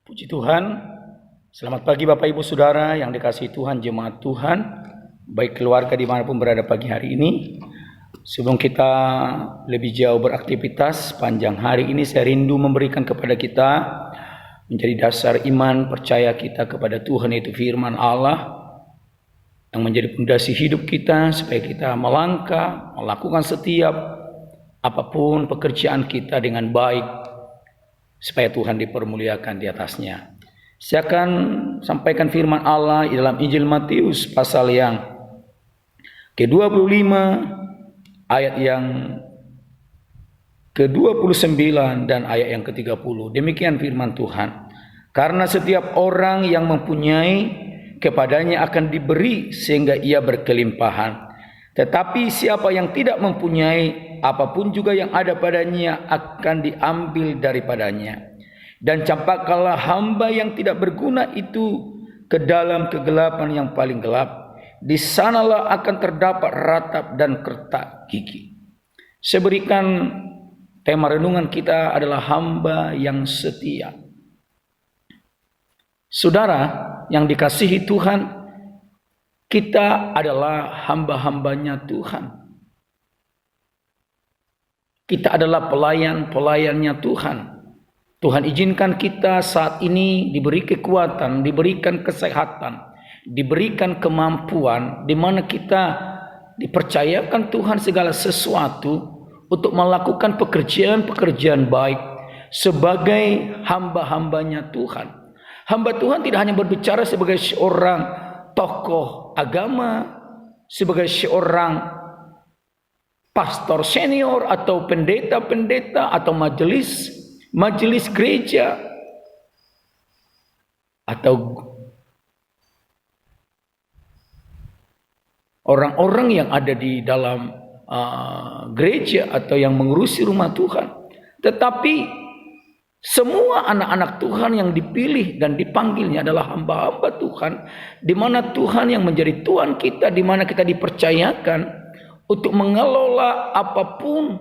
Puji Tuhan, selamat pagi Bapak Ibu Saudara yang dikasihi Tuhan, jemaat Tuhan, baik keluarga dimanapun berada pagi hari ini. Sebelum kita lebih jauh beraktivitas panjang hari ini, saya rindu memberikan kepada kita menjadi dasar iman percaya kita kepada Tuhan, yaitu firman Allah yang menjadi pondasi hidup kita supaya kita melangkah, melakukan setiap apapun pekerjaan kita dengan baik, supaya Tuhan dipermuliakan di atasnya. Saya akan sampaikan firman Allah di dalam Injil Matius pasal yang ke-25 ayat yang ke-29 dan ayat yang ke-30. Demikian firman Tuhan. Karena setiap orang yang mempunyai, kepadanya akan diberi sehingga ia berkelimpahan. Tetapi siapa yang tidak mempunyai, apapun juga yang ada padanya akan diambil daripadanya. Dan campakkanlah hamba yang tidak berguna itu ke dalam kegelapan yang paling gelap. Di sanalah akan terdapat ratap dan kertak gigi. Saya berikan tema renungan kita adalah hamba yang setia. Saudara yang dikasihi Tuhan, kita adalah hamba-hambanya Tuhan. Kita adalah pelayan-pelayannya Tuhan. Tuhan izinkan kita saat ini diberi kekuatan, diberikan kesehatan, diberikan kemampuan, di mana kita dipercayakan Tuhan segala sesuatu untuk melakukan pekerjaan-pekerjaan baik sebagai hamba-hambanya Tuhan. Hamba Tuhan tidak hanya berbicara sebagai seorang tokoh agama, sebagai seorang pastor senior atau pendeta-pendeta atau majelis gereja atau orang-orang yang ada di dalam gereja atau yang mengurusi rumah Tuhan. Tetapi semua anak-anak Tuhan yang dipilih dan dipanggilnya adalah hamba-hamba Tuhan, di mana Tuhan yang menjadi Tuhan kita, di mana kita dipercayakan untuk mengelola apapun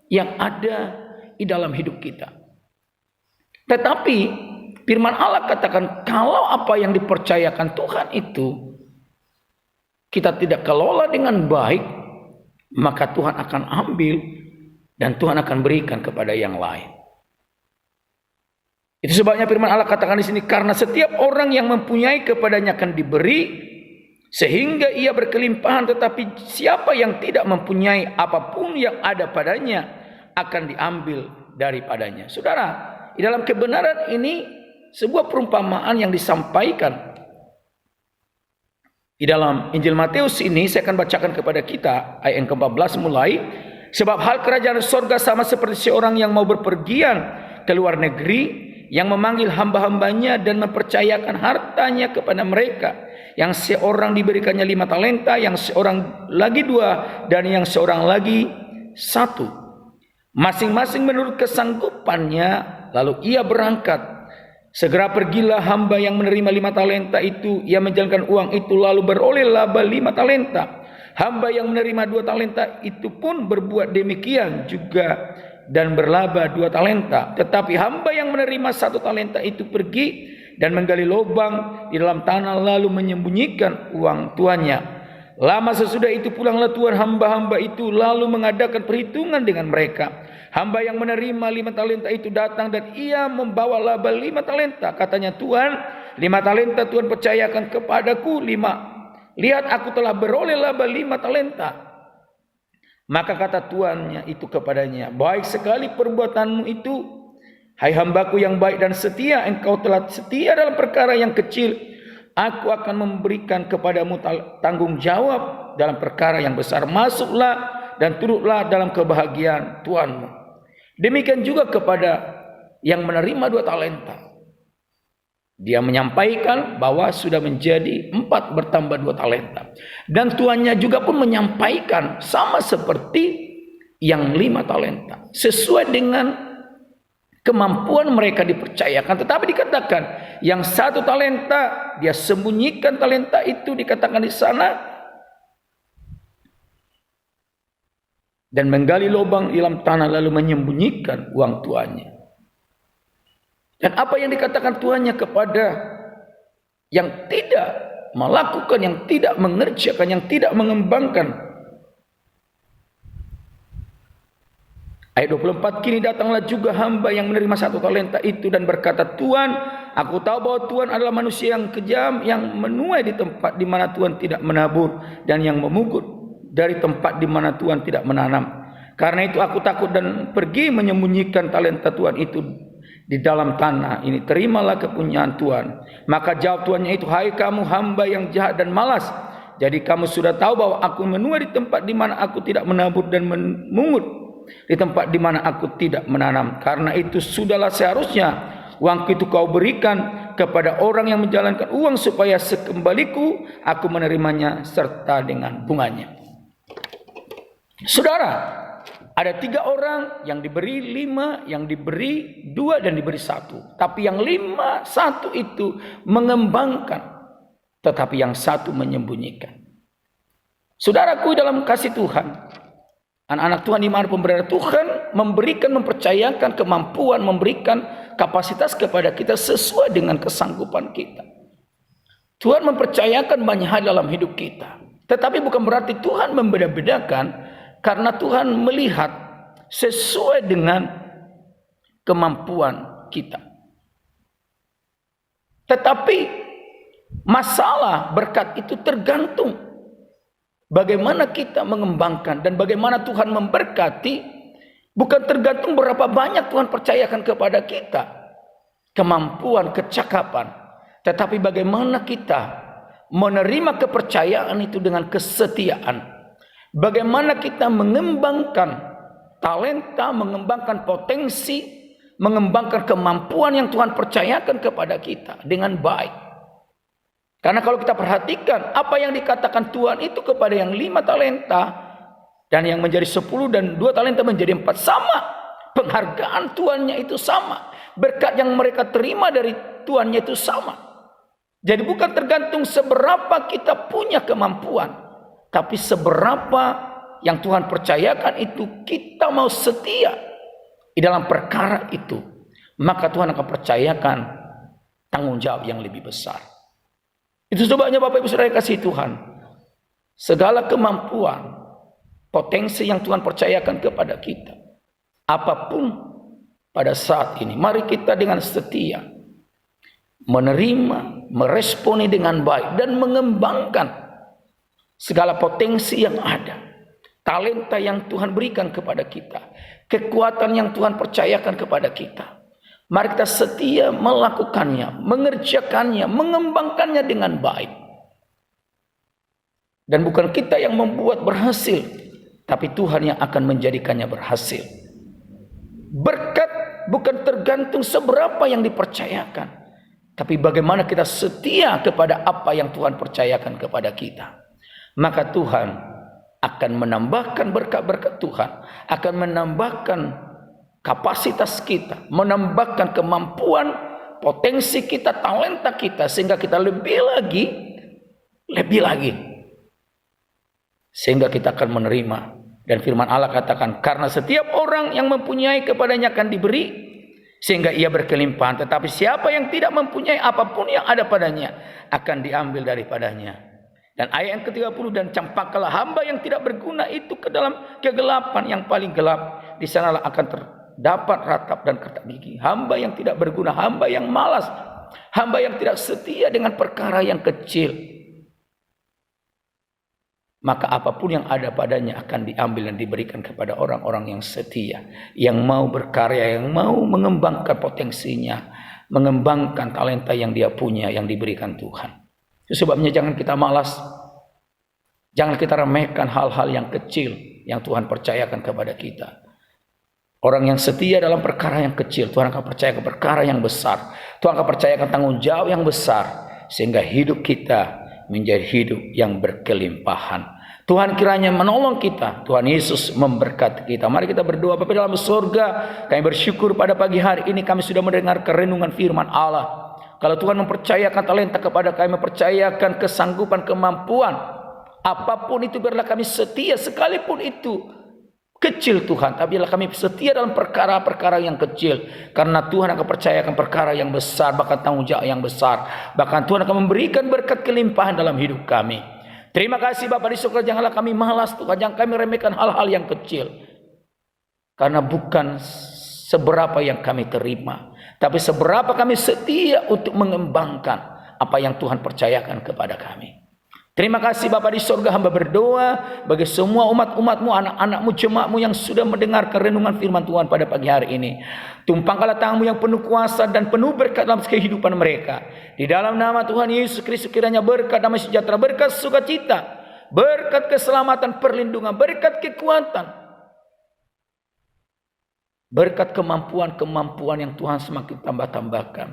yang ada di dalam hidup kita. Tetapi firman Allah katakan, kalau apa yang dipercayakan Tuhan itu kita tidak kelola dengan baik, maka Tuhan akan ambil dan Tuhan akan berikan kepada yang lain. Itu sebabnya firman Allah katakan di sini, karena setiap orang yang mempunyai kepadanya akan diberi sehingga ia berkelimpahan, tetapi siapa yang tidak mempunyai, apapun yang ada padanya akan diambil daripadanya. Saudara, di dalam kebenaran ini sebuah perumpamaan yang disampaikan di dalam Injil Matius ini. Saya akan bacakan kepada kita ayat yang ke-14 mulai. Sebab hal kerajaan sorga sama seperti seorang yang mau berpergian ke luar negeri, yang memanggil hamba-hambanya dan mempercayakan hartanya kepada mereka. Yang seorang diberikannya 5 talenta, yang seorang lagi 2, dan yang seorang lagi 1. Masing-masing menurut kesanggupannya, lalu ia berangkat. Segera pergilah hamba yang menerima 5 talenta itu, ia menjalankan uang itu lalu beroleh laba 5 talenta. Hamba yang menerima 2 talenta itu pun berbuat demikian juga dan berlaba 2 talenta. Tetapi hamba yang menerima 1 talenta itu pergi dan menggali lubang di dalam tanah lalu menyembunyikan uang tuannya. Lama sesudah itu pulanglah tuan hamba-hamba itu lalu mengadakan perhitungan dengan mereka. Hamba yang menerima 5 talenta itu datang dan ia membawa laba 5 talenta. Katanya, Tuan, 5 talenta Tuhan percayakan kepadaku 5. Lihat, aku telah beroleh laba 5 talenta. Maka kata tuannya itu kepadanya, baik sekali perbuatanmu itu, hai hambaku yang baik dan setia. Engkau telah setia dalam perkara yang kecil, aku akan memberikan kepadamu tanggung jawab dalam perkara yang besar. Masuklah dan turutlah dalam kebahagiaan tuanmu. Demikian juga kepada yang menerima 2 talenta. Dia menyampaikan bahwa sudah menjadi 4 bertambah 2 talenta. Dan tuannya juga pun menyampaikan sama seperti yang 5 talenta. Sesuai dengan kemampuan mereka dipercayakan. Tetapi dikatakan yang 1 talenta, dia sembunyikan talenta itu, dikatakan di sana, dan menggali lubang di dalam tanah lalu menyembunyikan uang tuannya. Dan apa yang dikatakan Tuhannya kepada yang tidak melakukan, yang tidak mengerjakan, yang tidak mengembangkan. Ayat 24, kini datanglah juga hamba yang menerima 1 talenta itu dan berkata, Tuhan, aku tahu bahwa Tuhan adalah manusia yang kejam, yang menuai di tempat di mana Tuhan tidak menabur, dan yang memungut dari tempat di mana Tuhan tidak menanam. Karena itu aku takut dan pergi menyembunyikan talenta Tuhan itu di dalam tanah. Ini terimalah kepunyaan Tuhan. Maka jawab tuannya itu, hai kamu hamba yang jahat dan malas. Jadi kamu sudah tahu bahwa aku menuai di tempat di mana aku tidak menabur dan memungut di tempat di mana aku tidak menanam. Karena itu sudahlah seharusnya uangku itu kau berikan kepada orang yang menjalankan uang, supaya sekembaliku aku menerimanya serta dengan bunganya. Saudara, ada 3 orang yang diberi 5, yang diberi 2, dan diberi 1. Tapi yang 5, 1 itu mengembangkan, tetapi yang 1 menyembunyikan. Saudaraku dalam kasih Tuhan, anak-anak Tuhan dimanapun berada, Tuhan memberikan, mempercayakan kemampuan, memberikan kapasitas kepada kita sesuai dengan kesanggupan kita. Tuhan mempercayakan banyak hal dalam hidup kita. Tetapi bukan berarti Tuhan membeda-bedakan, karena Tuhan melihat sesuai dengan kemampuan kita. Tetapi masalah berkat itu tergantung bagaimana kita mengembangkan dan bagaimana Tuhan memberkati. Bukan tergantung berapa banyak Tuhan percayakan kepada kita, kemampuan, kecakapan. Tetapi bagaimana kita menerima kepercayaan itu dengan kesetiaan. Bagaimana kita mengembangkan talenta, mengembangkan potensi, mengembangkan kemampuan yang Tuhan percayakan kepada kita dengan baik. Karena kalau kita perhatikan apa yang dikatakan Tuhan itu kepada yang 5 talenta dan yang menjadi 10 dan 2 talenta menjadi 4, sama. Penghargaan Tuhannya itu sama. Berkat yang mereka terima dari Tuhannya itu sama. Jadi bukan tergantung seberapa kita punya kemampuan, tapi seberapa yang Tuhan percayakan itu kita mau setia di dalam perkara itu, maka Tuhan akan percayakan tanggung jawab yang lebih besar. Itu sebabnya Bapak Ibu Saudara kasih Tuhan, segala kemampuan, potensi yang Tuhan percayakan kepada kita, apapun pada saat ini, mari kita dengan setia menerima, meresponi dengan baik dan mengembangkan segala potensi yang ada, talenta yang Tuhan berikan kepada kita, kekuatan yang Tuhan percayakan kepada kita. Mari kita setia melakukannya, mengerjakannya, mengembangkannya dengan baik. Dan bukan kita yang membuat berhasil, tapi Tuhan yang akan menjadikannya berhasil. Berkat bukan tergantung seberapa yang dipercayakan, tapi bagaimana kita setia kepada apa yang Tuhan percayakan kepada kita. Maka Tuhan akan menambahkan berkat-berkat Tuhan, akan menambahkan kapasitas kita, menambahkan kemampuan, potensi kita, talenta kita, sehingga kita lebih lagi, sehingga kita akan menerima. Dan firman Allah katakan, karena setiap orang yang mempunyai kepadanya akan diberi, sehingga ia berkelimpahan. Tetapi siapa yang tidak mempunyai apapun yang ada padanya, akan diambil daripadanya. Dan ayat yang ke-30, dan campakkanlah hamba yang tidak berguna itu ke dalam kegelapan yang paling gelap. Di sanalah akan terdapat ratap dan kertak gigi. Hamba yang tidak berguna, hamba yang malas, hamba yang tidak setia dengan perkara yang kecil. Maka apapun yang ada padanya akan diambil dan diberikan kepada orang-orang yang setia, yang mau berkarya, yang mau mengembangkan potensinya, mengembangkan talenta yang dia punya, yang diberikan Tuhan. Itu sebabnya jangan kita malas, jangan kita remehkan hal-hal yang kecil yang Tuhan percayakan kepada kita. Orang yang setia dalam perkara yang kecil, Tuhan akan percayakan perkara yang besar. Tuhan akan percayakan tanggung jawab yang besar, sehingga hidup kita menjadi hidup yang berkelimpahan. Tuhan kiranya menolong kita. Tuhan Yesus memberkati kita. Mari kita berdoa. Bapa dalam surga, kami bersyukur pada pagi hari ini kami sudah mendengar renungan firman Allah. Kalau Tuhan mempercayakan talenta kepada kami, mempercayakan kesanggupan, kemampuan, apapun itu biarlah kami setia, sekalipun itu kecil Tuhan, tapi biarlah kami setia dalam perkara-perkara yang kecil, karena Tuhan akan percayakan perkara yang besar, bahkan tanggung jawab yang besar, bahkan Tuhan akan memberikan berkat kelimpahan dalam hidup kami. Terima kasih Bapa di surga, janganlah kami malas Tuhan, jangan kami remehkan hal-hal yang kecil, karena bukan seberapa yang kami terima, tapi seberapa kami setia untuk mengembangkan apa yang Tuhan percayakan kepada kami. Terima kasih Bapa di surga, hamba berdoa bagi semua umat-umatmu, anak-anakmu, jemaatmu yang sudah mendengarkan renungan firman Tuhan pada pagi hari ini. Tumpangkanlah tanganmu yang penuh kuasa dan penuh berkat dalam kehidupan mereka. Di dalam nama Tuhan Yesus Kristus kiranya berkat damai sejahtera, berkat sukacita, berkat keselamatan, perlindungan, berkat kekuatan, berkat kemampuan-kemampuan yang Tuhan semakin tambah-tambahkan,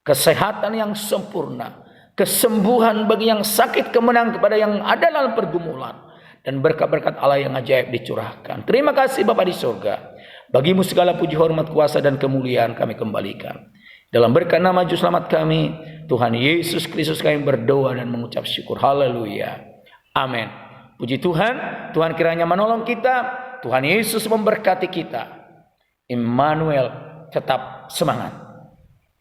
kesehatan yang sempurna, kesembuhan bagi yang sakit, kemenangan kepada yang ada dalam pergumulan, dan berkat-berkat Allah yang ajaib dicurahkan. Terima kasih Bapa di surga. Bagimu segala puji, hormat, kuasa, dan kemuliaan kami kembalikan. Dalam berkat nama Juru Selamat kami, Tuhan Yesus Kristus, kami berdoa dan mengucap syukur. Haleluya. Amin. Puji Tuhan. Tuhan kiranya menolong kita. Tuhan Yesus memberkati kita. Immanuel, tetap semangat.